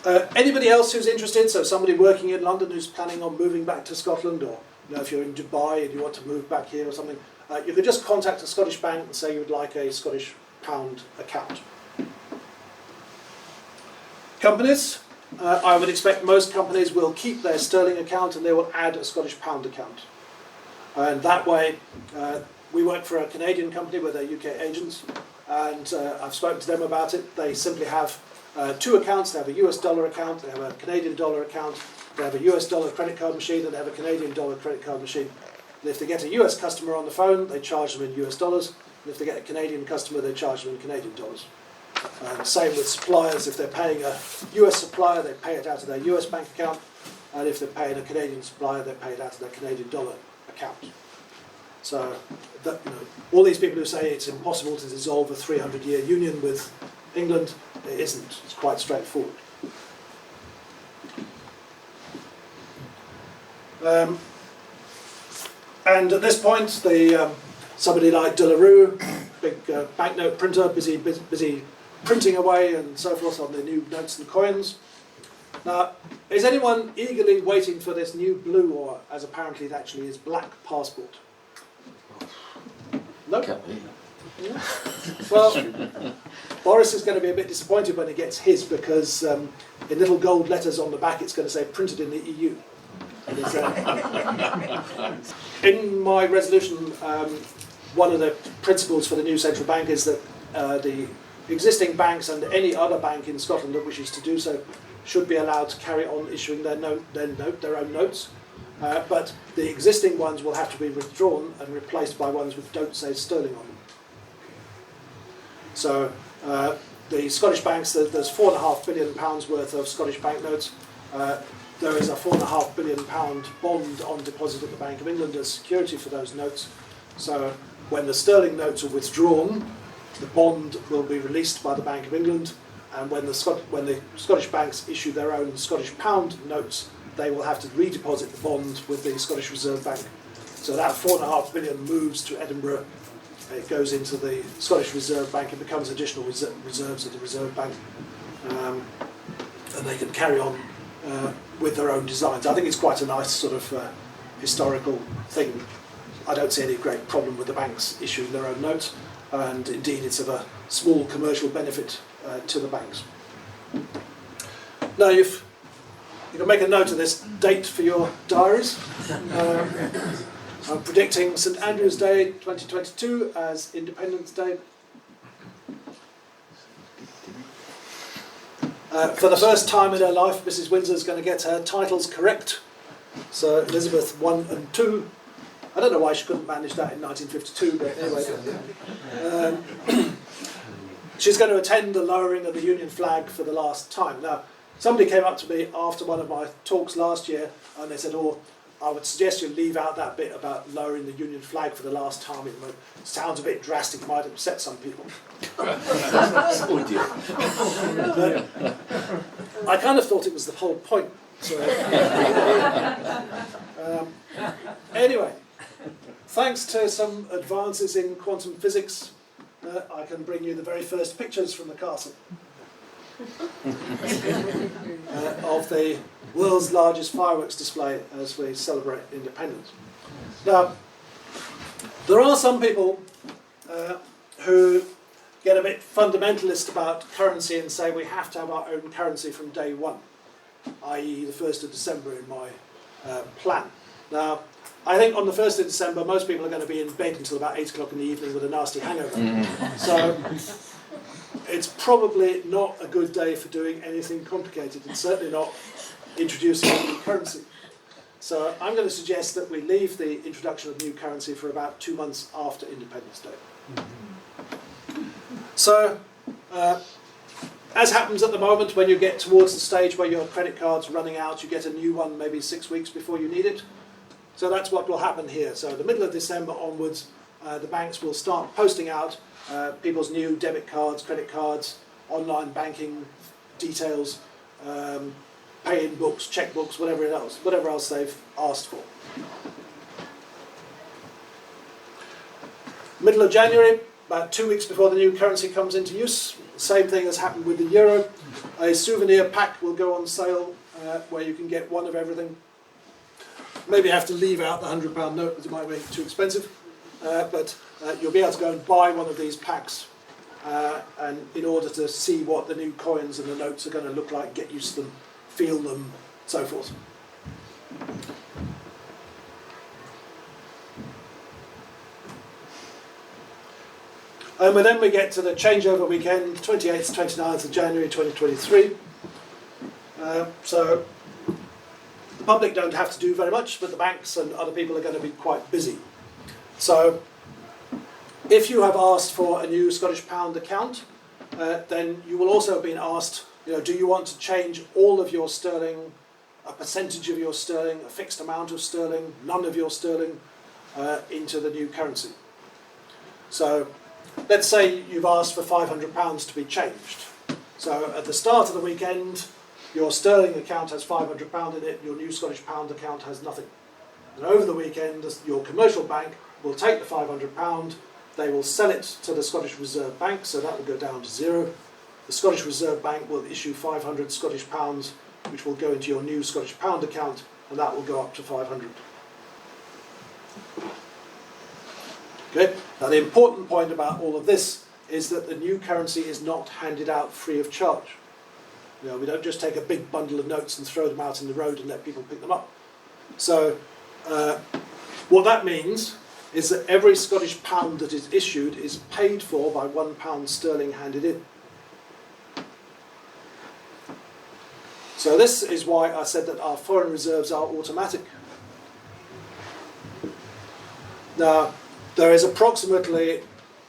Anybody else who's interested, so somebody working in London who's planning on moving back to Scotland, or if you're in Dubai and you want to move back here or something, you could just contact a Scottish bank and say you would like a Scottish pound account. Companies, I would expect most companies will keep their sterling account and they will add a Scottish pound account. And that way, we work for a Canadian company where they're UK agents, and I've spoken to them about it. They simply have two accounts. They have a US dollar account, they have a Canadian dollar account, they have a US dollar credit card machine, and they have a Canadian dollar credit card machine. And if they get a US customer on the phone, they charge them in US dollars. And if they get a Canadian customer, they charge them in Canadian dollars. Same with suppliers. If they're paying a US supplier, they pay it out of their US bank account. And if they're paying a Canadian supplier, they pay it out of their Canadian dollar account. So that, all these people who say it's impossible to dissolve a 300-year union with England, it isn't. It's quite straightforward. And at this point, somebody like De La Rue, big banknote printer, busy printing away and so forth on the new notes and coins. Now, is anyone eagerly waiting for this new blue, or as apparently it actually is, black passport? No? Yeah. Well, Boris is going to be a bit disappointed when he gets his, because in little gold letters on the back it's going to say printed in the EU. In my resolution, one of the principles for the new central bank is that the existing banks and any other bank in Scotland that wishes to do so should be allowed to carry on issuing their own notes. But the existing ones will have to be withdrawn and replaced by ones which don't say sterling on them. So the Scottish banks, there's £4.5 billion worth of Scottish banknotes. There is a £4.5 billion bond on deposit at the Bank of England as security for those notes. So when the sterling notes are withdrawn, the bond will be released by the Bank of England, and when the Scottish banks issue their own Scottish pound notes, they will have to redeposit the bond with the Scottish Reserve Bank. So that £4.5 billion moves to Edinburgh. It goes into the Scottish Reserve Bank. It becomes additional reserves of the Reserve Bank, and they can carry on with their own designs. I think it's quite a nice sort of historical thing. I don't see any great problem with the banks issuing their own notes, and indeed it's of a small commercial benefit to the banks. Now you can make a note of this date for your diaries. I'm predicting St Andrew's Day 2022 as Independence Day. For the first time in her life, Mrs Windsor's going to get her titles correct. So Elizabeth I and II. I don't know why she couldn't manage that in 1952, but anyway. She's going to attend the lowering of the Union flag for the last time. Now, somebody came up to me after one of my talks last year and they said, oh, I would suggest you leave out that bit about lowering the Union flag for the last time. It sounds a bit drastic, might upset some people. Oh dear. But I kind of thought it was the whole point. So, anyway, thanks to some advances in quantum physics, I can bring you the very first pictures from the castle of the world's largest fireworks display as we celebrate independence. Now, there are some people who get a bit fundamentalist about currency and say we have to have our own currency from day one, i.e. the 1st of December in my plan. Now, I think on the 1st of December most people are going to be in bed until about 8 o'clock in the evening with a nasty hangover. So it's probably not a good day for doing anything complicated, and certainly not introducing a new currency. So I'm going to suggest that we leave the introduction of new currency for about 2 months after Independence Day. So, as happens at the moment, when you get towards the stage where your credit card's running out, you get a new one maybe 6 weeks before you need it. So that's what will happen here. So the middle of December onwards, the banks will start posting out people's new debit cards, credit cards, online banking details, pay-in books, checkbooks, whatever else they've asked for. Middle of January, about 2 weeks before the new currency comes into use, same thing has happened with the euro. A souvenir pack will go on sale where you can get one of everything. Maybe have to leave out the £100 note because it might be too expensive, but you'll be able to go and buy one of these packs and in order to see what the new coins and the notes are going to look like, get used to them, feel them, so forth. And then we get to the changeover weekend, 28th to 29th of January 2023. So the public don't have to do very much, but the banks and other people are going to be quite busy. So if you have asked for a new Scottish Pound account, then you will also have been asked, do you want to change all of your sterling, a percentage of your sterling, a fixed amount of sterling, none of your sterling, into the new currency. So let's say you've asked for £500 to be changed. So at the start of the weekend, your sterling account has £500 in it, your new Scottish Pound account has nothing. And over the weekend, your commercial bank will take the £500, they will sell it to the Scottish Reserve Bank, so that will go down to zero. The Scottish Reserve Bank will issue 500 Scottish pounds, which will go into your new Scottish Pound account, and that will go up to 500. Okay. Now the important point about all of this is that the new currency is not handed out free of charge. We don't just take a big bundle of notes and throw them out in the road and let people pick them up. So what that means is that every Scottish pound that is issued is paid for by £1 sterling handed in. So this is why I said that our foreign reserves are automatic. Now, there is approximately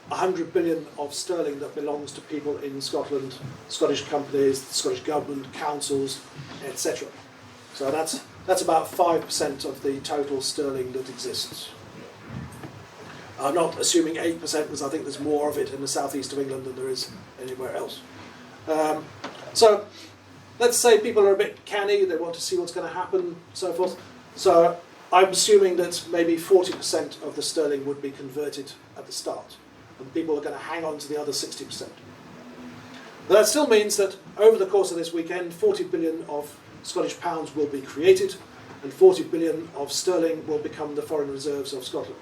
100 billion of sterling that belongs to people in Scotland, Scottish companies, the Scottish Government, councils, etc. So that's about 5% of the total sterling that exists. I'm not assuming 8% because I think there's more of it in the southeast of England than there is anywhere else. So let's say people are a bit canny, they want to see what's going to happen, so forth. So I'm assuming that maybe 40% of the sterling would be converted at the start, and people are going to hang on to the other 60%. But that still means that over the course of this weekend, 40 billion of Scottish pounds will be created, and 40 billion of sterling will become the foreign reserves of Scotland.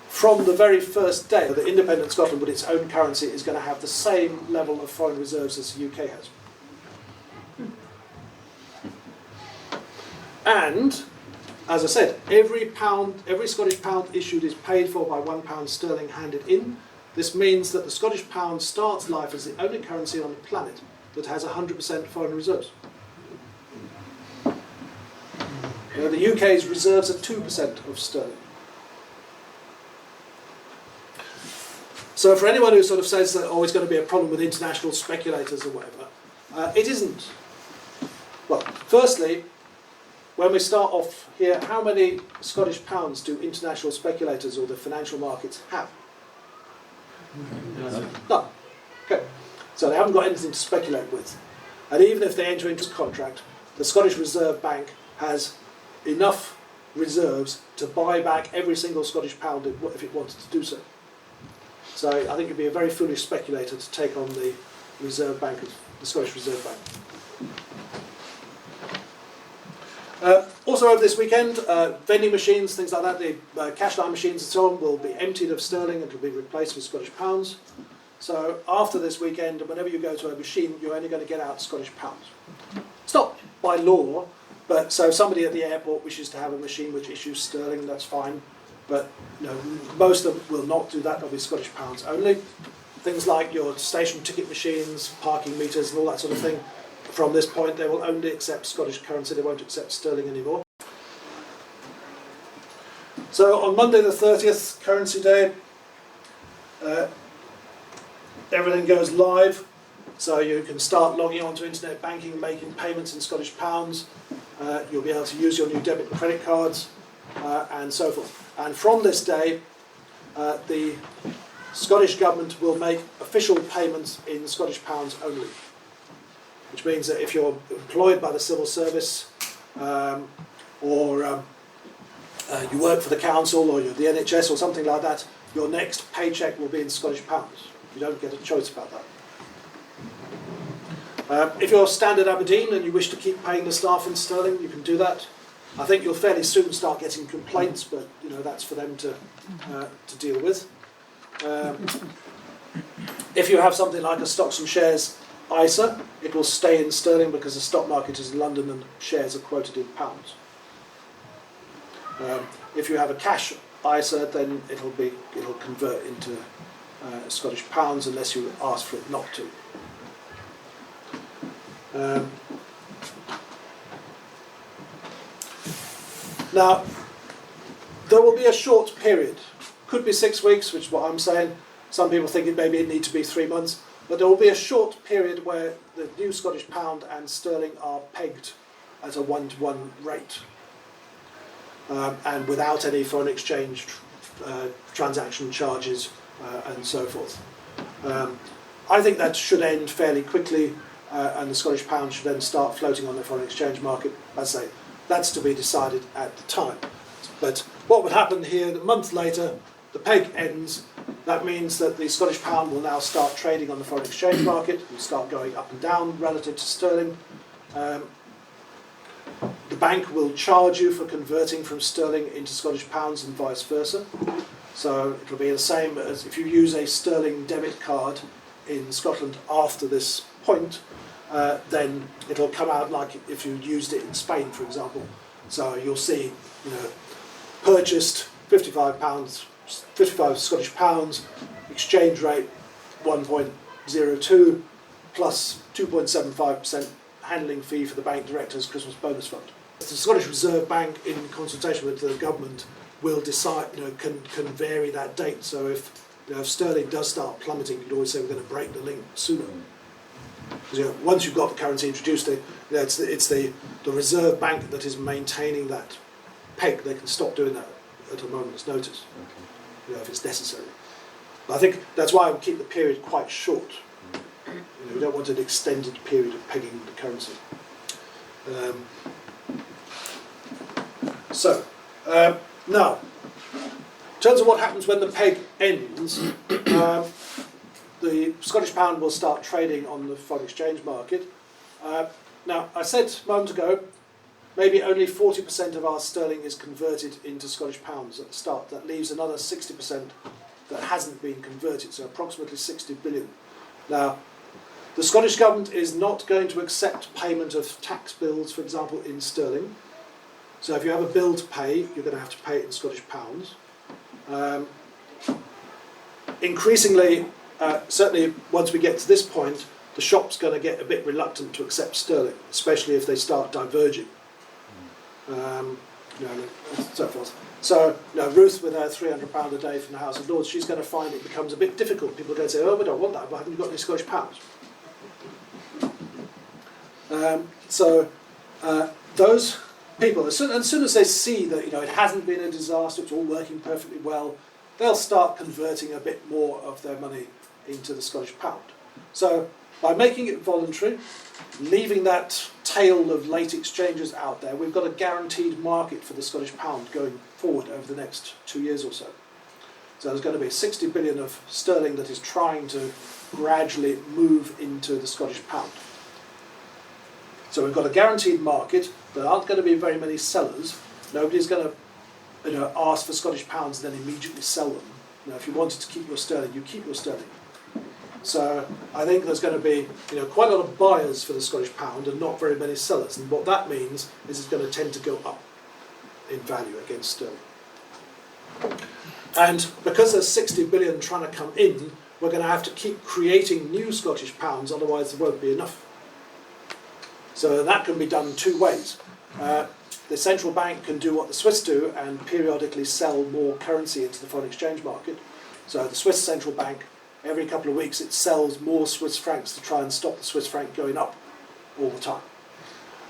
From the very first day, the independent Scotland with its own currency is going to have the same level of foreign reserves as the UK has. And, as I said, every Scottish pound issued is paid for by £1 sterling handed in. This means that the Scottish pound starts life as the only currency on the planet that has 100% foreign reserves. The UK's reserves are 2% of sterling. So for anyone who sort of says that it's going to be a problem with international speculators or whatever, it isn't. Well, firstly, when we start off here, how many Scottish pounds do international speculators or the financial markets have? None. Okay. So they haven't got anything to speculate with. And even if they enter into a contract, the Scottish Reserve Bank has enough reserves to buy back every single Scottish pound if it wanted to do so. So I think it'd be a very foolish speculator to take on the Reserve Bank, the Scottish Reserve Bank. Also over this weekend, vending machines, things like that, the cash line machines and so on will be emptied of sterling and will be replaced with Scottish pounds. So after this weekend, whenever you go to a machine, you're only going to get out Scottish pounds. It's not by law, but so if somebody at the airport wishes to have a machine which issues sterling, that's fine. But most of them will not do that. They'll be Scottish pounds only. Things like your station ticket machines, parking meters, and all that sort of thing. From this point, they will only accept Scottish currency. They won't accept sterling anymore. So on Monday the 30th, currency day, everything goes live. So you can start logging on to internet banking, making payments in Scottish pounds. You'll be able to use your new debit and credit cards, and so forth. And from this day, the Scottish Government will make official payments in Scottish pounds only. Which means that if you're employed by the civil service or you work for the council or you're the NHS or something like that, your next paycheck will be in Scottish pounds. You don't get a choice about that. If you're Standard Aberdeen and you wish to keep paying the staff in sterling, you can do that. I think you'll fairly soon start getting complaints, but that's for them to deal with. If you have something like a stocks and shares ISA, it will stay in sterling because the stock market is in London and shares are quoted in pounds. If you have a cash ISA, then it'll convert into Scottish pounds unless you ask for it not to. Now, there will be a short period. Could be 6 weeks, which is what I'm saying. Some people think maybe it needs to be 3 months. But there will be a short period where the new Scottish pound and sterling are pegged at a 1-to-1 rate. And without any foreign exchange transaction charges and so forth. I think that should end fairly quickly, and the Scottish pound should then start floating on the foreign exchange market. As I say, that's to be decided at the time. But what would happen here, a month later, the peg ends. That means that the Scottish pound will now start trading on the foreign exchange market. It will start going up and down relative to sterling. The bank will charge you for converting from sterling into Scottish pounds and vice versa. So it will be the same as if you use a sterling debit card in Scotland after this point, then it'll come out like if you used it in Spain, for example. So you'll see, purchased £55 Scottish pounds, exchange rate 1.02 plus 2.75% handling fee for the bank director's Christmas bonus fund. The Scottish Reserve Bank, in consultation with the government, will decide, can vary that date. So if sterling does start plummeting, you can always say we're going to break the link sooner. Because once you've got the currency introduced, it's the Reserve Bank that is maintaining that peg. They can stop doing that at a moment's notice, if it's necessary. But I think that's why I would keep the period quite short. We don't want an extended period of pegging the currency. Now, in terms of what happens when the peg ends, the Scottish pound will start trading on the foreign exchange market. Now, I said a moment ago, maybe only 40% of our sterling is converted into Scottish pounds at the start. That leaves another 60% that hasn't been converted, so approximately 60 billion. Now, the Scottish Government is not going to accept payment of tax bills, for example, in sterling. So if you have a bill to pay, you're going to have to pay it in Scottish pounds. Increasingly, certainly once we get to this point, the shop's going to get a bit reluctant to accept sterling, especially if they start diverging. So forth. So Ruth, with her £300 a day from the House of Lords, she's going to find it becomes a bit difficult. People are going to say, oh, we don't want that, but haven't you got any Scottish pounds? Those people, as soon as they see that it hasn't been a disaster, it's all working perfectly well, they'll start converting a bit more of their money into the Scottish pound. So by making it voluntary, leaving that tail of late exchanges out there, we've got a guaranteed market for the Scottish pound going forward over the next 2 years or so. So there's going to be 60 billion of sterling that is trying to gradually move into the Scottish pound. So we've got a guaranteed market. There aren't going to be very many sellers. Nobody's going to ask for Scottish pounds and then immediately sell them. If you wanted to keep your sterling, you keep your sterling. So I think there's going to be quite a lot of buyers for the Scottish pound and not very many sellers. And what that means is it's going to tend to go up in value against sterling. And because there's 60 billion trying to come in, we're going to have to keep creating new Scottish pounds, otherwise there won't be enough. So that can be done two ways. The central bank can do what the Swiss do and periodically sell more currency into the foreign exchange market. So the Swiss central bank, every couple of weeks it sells more Swiss francs to try and stop the Swiss franc going up all the time.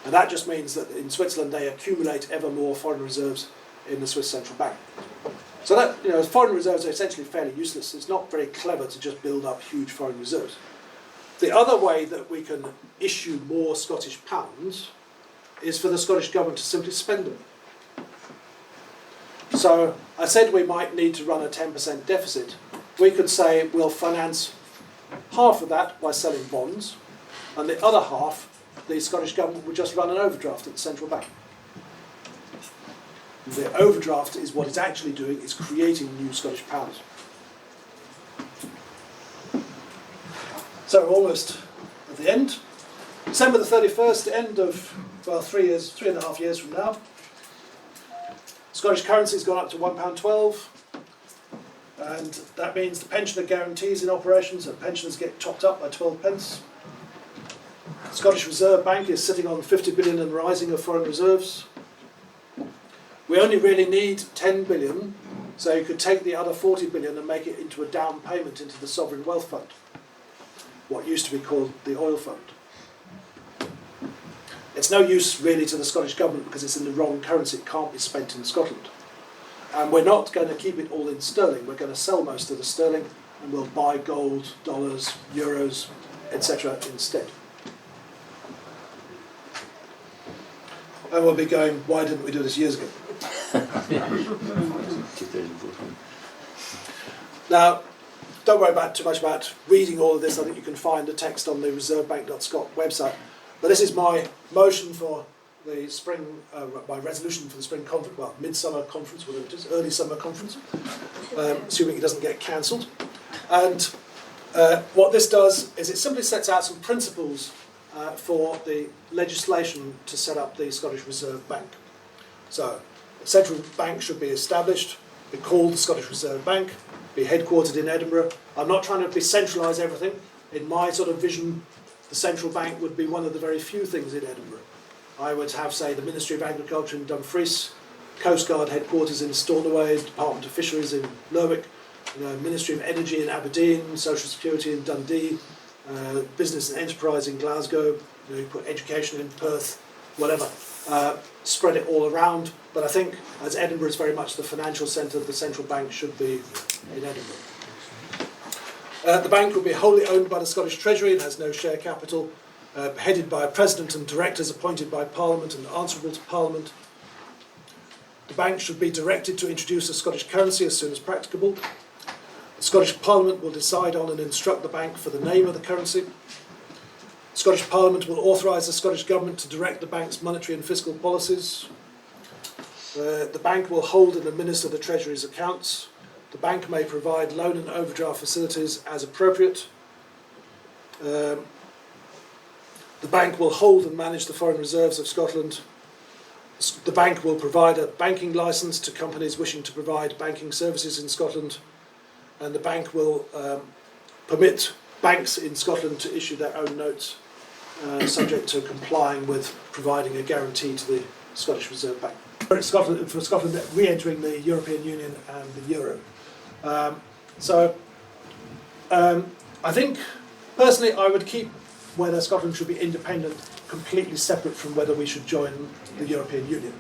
And that just means that in Switzerland they accumulate ever more foreign reserves in the Swiss central bank. So that, foreign reserves are essentially fairly useless. It's not very clever to just build up huge foreign reserves. The other way that we can issue more Scottish pounds is for the Scottish Government to simply spend them. So I said we might need to run a 10% deficit. We could say we'll finance half of that by selling bonds, and the other half, the Scottish Government would just run an overdraft at the central bank. The overdraft is what it's actually doing, is creating new Scottish pounds. So we're almost at the end. December the 31st, the end of, well, 3.5 years from now. Scottish currency has gone up to £1.12, and that means the pensioner guarantees in operation, so pensioners get topped up by 12 pence. The Scottish Reserve Bank is sitting on 50 billion and rising of foreign reserves. We only really need 10 billion, so you could take the other 40 billion and make it into a down payment into the Sovereign Wealth Fund, what used to be called the Oil Fund. It's no use really to the Scottish Government because it's in the wrong currency, it can't be spent in Scotland. And we're not going to keep it all in sterling, we're going to sell most of the sterling and we'll buy gold, dollars, euros, etc. instead. And we'll be going, why didn't we do this years ago? Now, don't worry too much about reading all of this. I think you can find the text on the reservebank.scot website. But this is my motion for the spring, my resolution for the spring conference, well, midsummer conference, whatever it is, early summer conference, assuming it doesn't get cancelled. And what this does is it simply sets out some principles for the legislation to set up the Scottish Reserve Bank. So, a central bank should be established, be called the Scottish Reserve Bank, be headquartered in Edinburgh. I'm not trying to centralise everything. In my sort of vision, the central bank would be one of the very few things in Edinburgh. I would have, say, the Ministry of Agriculture in Dumfries, Coast Guard headquarters in Stornoway, Department of Fisheries in Lerwick, Ministry of Energy in Aberdeen, Social Security in Dundee, Business and Enterprise in Glasgow, you put education in Perth, whatever. Spread it all around, but I think as Edinburgh is very much the financial centre, the central bank should be in Edinburgh. The bank will be wholly owned by the Scottish Treasury and has no share capital, headed by a president and directors appointed by Parliament and answerable to Parliament. The bank should be directed to introduce a Scottish currency as soon as practicable. The Scottish Parliament will decide on and instruct the bank for the name of the currency. The Scottish Parliament will authorise the Scottish Government to direct the bank's monetary and fiscal policies. The bank will hold and administer the Treasury's accounts. The bank may provide loan and overdraft facilities as appropriate. The bank will hold and manage the foreign reserves of Scotland. The bank will provide a banking licence to companies wishing to provide banking services in Scotland. And the bank will permit banks in Scotland to issue their own notes, subject to complying with providing a guarantee to the Scottish Reserve Bank. For Scotland re-entering the European Union and the Euro. I think, personally, I would keep whether Scotland should be independent completely separate from whether we should join the European Union.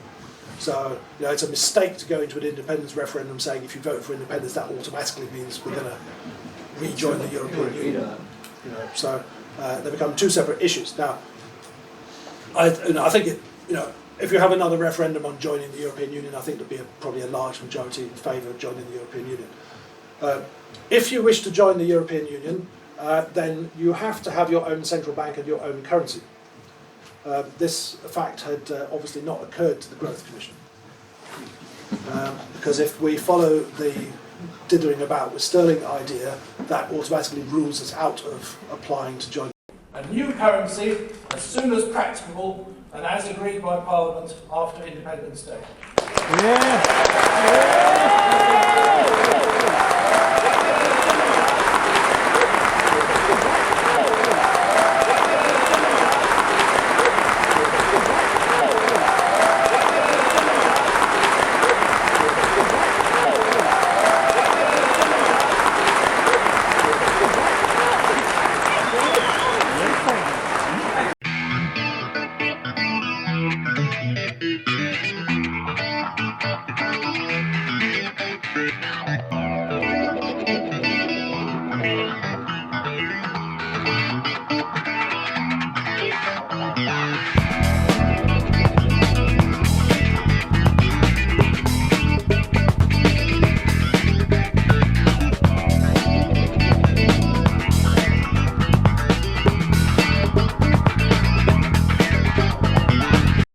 So, it's a mistake to go into an independence referendum saying if you vote for independence, that automatically means we're going to rejoin the European Union. So they become two separate issues. Now, I think if you have another referendum on joining the European Union, I think there'd be probably a large majority in favour of joining the European Union. If you wish to join the European Union, then you have to have your own central bank and your own currency. This fact had obviously not occurred to the Growth Commission. Because if we follow the dithering about with sterling idea, that automatically rules us out of applying to join. A new currency as soon as practicable and as agreed by Parliament after Independence Day. Yeah.